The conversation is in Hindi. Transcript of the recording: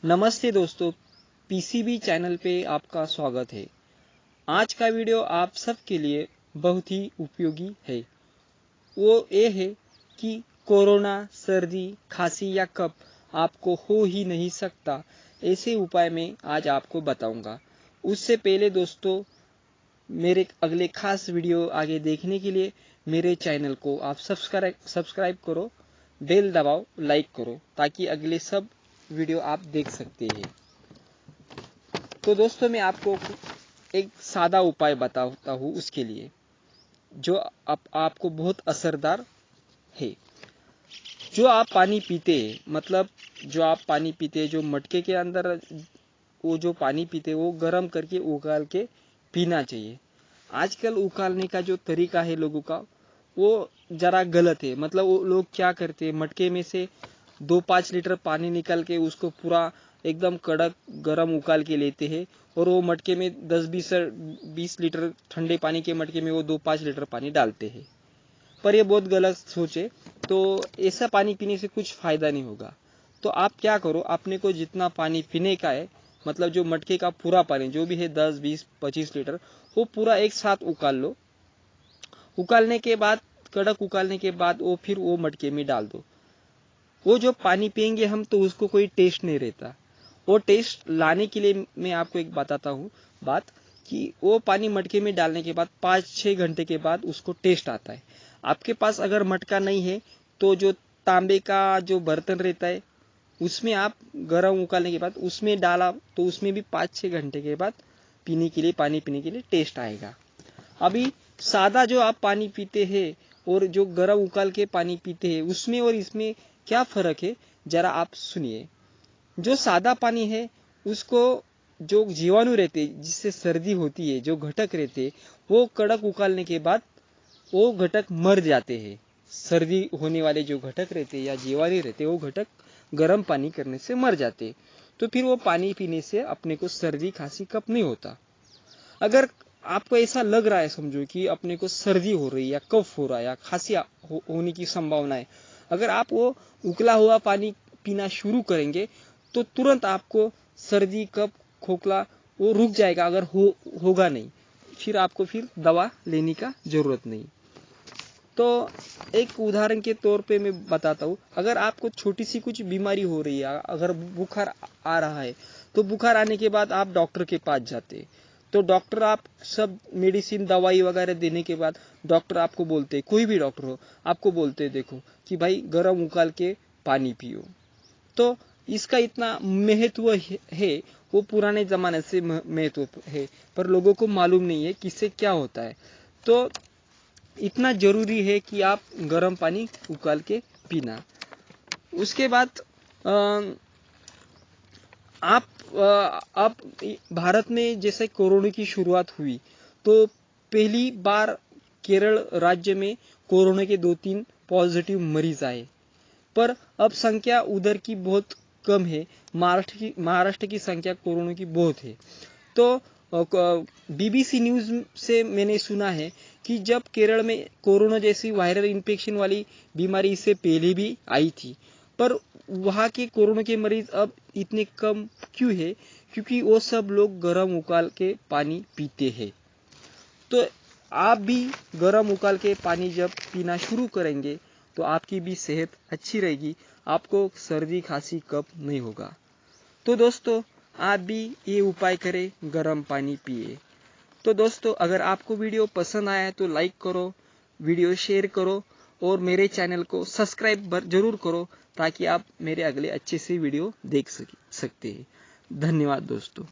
नमस्ते दोस्तों, पीसीबी चैनल पे आपका स्वागत है। आज का वीडियो आप सबके लिए बहुत ही उपयोगी है। वो ये है कि कोरोना, सर्दी, खांसी या कफ आपको हो ही नहीं सकता, ऐसे उपाय मैं आज आपको बताऊंगा। उससे पहले दोस्तों, मेरे अगले खास वीडियो आगे देखने के लिए मेरे चैनल को आप सब्सक्राइब करो, बेल दबाओ, लाइक करो, ताकि अगले सब वीडियो आप देख सकते हैं। तो दोस्तों, मैं आपको एक सादा उपाय बताता हूँ उसके लिए, जो आपको बहुत असरदार है। जो आप पानी पीते हैं, मतलब जो आप पानी पीते हैं, जो मटके के अंदर वो जो पानी पीते हैं, वो गर्म करके उगाल के पीना चाहिए। आजकल उकालने का जो तरीका है लोगों का, वो जरा गलत है। मतलब वो लोग क्या करते हैं, मटके में से 2-5 लीटर पानी निकाल के उसको पूरा एकदम कड़क गरम उकाल के लेते हैं, और वो मटके में 10-20 लीटर ठंडे पानी के मटके में वो 2-5 लीटर पानी डालते हैं। पर ये बहुत गलत सोच है। तो ऐसा पानी पीने से कुछ फायदा नहीं होगा। तो आप क्या करो, अपने को जितना पानी पीने का है, मतलब जो मटके का पूरा पानी जो भी है 10-20-25 लीटर, वो पूरा एक साथ उकाल लो। उकालने के बाद, कड़क उकालने के बाद वो फिर वो मटके में डाल दो। वो जो पानी पियेंगे हम, तो उसको कोई टेस्ट नहीं रहता। वो टेस्ट लाने के लिए मैं आपको एक बताता हूँ बात, कि वो पानी मटके में डालने के बाद 5-6 घंटे के बाद उसको टेस्ट आता है। आपके पास अगर मटका नहीं है, तो जो तांबे का जो बर्तन रहता है, उसमें आप गर्म उकालने के बाद उसमें डाला, तो उसमें भी 5-6 घंटे के बाद पीने के लिए, पानी पीने के लिए टेस्ट आएगा। अभी सादा जो आप पानी पीते हैं और जो गर्म उकाल के पानी पीते हैं, उसमें और इसमें क्या फर्क है, जरा आप सुनिए। जो सादा पानी है, उसको जो जीवाणु रहते, जिससे सर्दी होती है, जो घटक रहते, वो कड़क उकालने के बाद वो घटक मर जाते हैं। सर्दी होने वाले जो घटक रहते या जीवाणु रहते, वो घटक गर्म पानी करने से मर जाते। तो फिर वो पानी पीने से अपने को सर्दी, खांसी, कफ नहीं होता। अगर आपको ऐसा लग रहा है, समझो कि अपने को सर्दी हो रही है या कफ हो रहा है या खांसी होने की संभावना है, अगर आप वो उकला हुआ पानी पीना शुरू करेंगे, तो तुरंत आपको सर्दी, कफ, खोखला वो रुक जाएगा। अगर होगा नहीं, फिर आपको फिर दवा लेने का जरूरत नहीं। तो एक उदाहरण के तौर पे मैं बताता हूँ, अगर आपको छोटी सी कुछ बीमारी हो रही है, अगर बुखार आ रहा है, तो बुखार आने के बाद आप डॉक्टर के पास जाते, तो डॉक्टर आप सब मेडिसिन, दवाई वगैरह देने के बाद डॉक्टर आपको बोलते, कोई भी डॉक्टर हो, आपको बोलते देखो कि भाई गर्म उकाल के पानी पियो। तो इसका इतना महत्व है, वो पुराने जमाने से महत्व है, पर लोगों को मालूम नहीं है किससे क्या होता है। तो इतना जरूरी है कि आप गर्म पानी उकाल के पीना। उसके बाद आप भारत में जैसे कोरोना की शुरुआत हुई, तो पहली बार केरल राज्य में कोरोना के 2-3 पॉजिटिव मरीज आए, पर अब संख्या उधर की बहुत कम है। महाराष्ट्र की संख्या कोरोना की बहुत है। तो बीबीसी न्यूज से मैंने सुना है कि जब केरल में कोरोना जैसी वायरल इन्फेक्शन वाली बीमारी इससे पहले भी आई थी, पर वहाँ के कोरोना के मरीज अब इतने कम क्यों है? क्योंकि वो सब लोग गर्म उकाल के पानी पीते हैं। तो आप भी गर्म उकाल के पानी जब पीना शुरू करेंगे, तो आपकी भी सेहत अच्छी रहेगी, आपको सर्दी, खांसी, कफ नहीं होगा। तो दोस्तों, आप भी ये उपाय करें, गर्म पानी पिए। तो दोस्तों, अगर आपको वीडियो पसंद आया है तो लाइक करो, वीडियो शेयर करो, और मेरे चैनल को सब्सक्राइब जरूर करो, ताकि आप मेरे अगले अच्छे से वीडियो देख सकते हैं। धन्यवाद दोस्तों।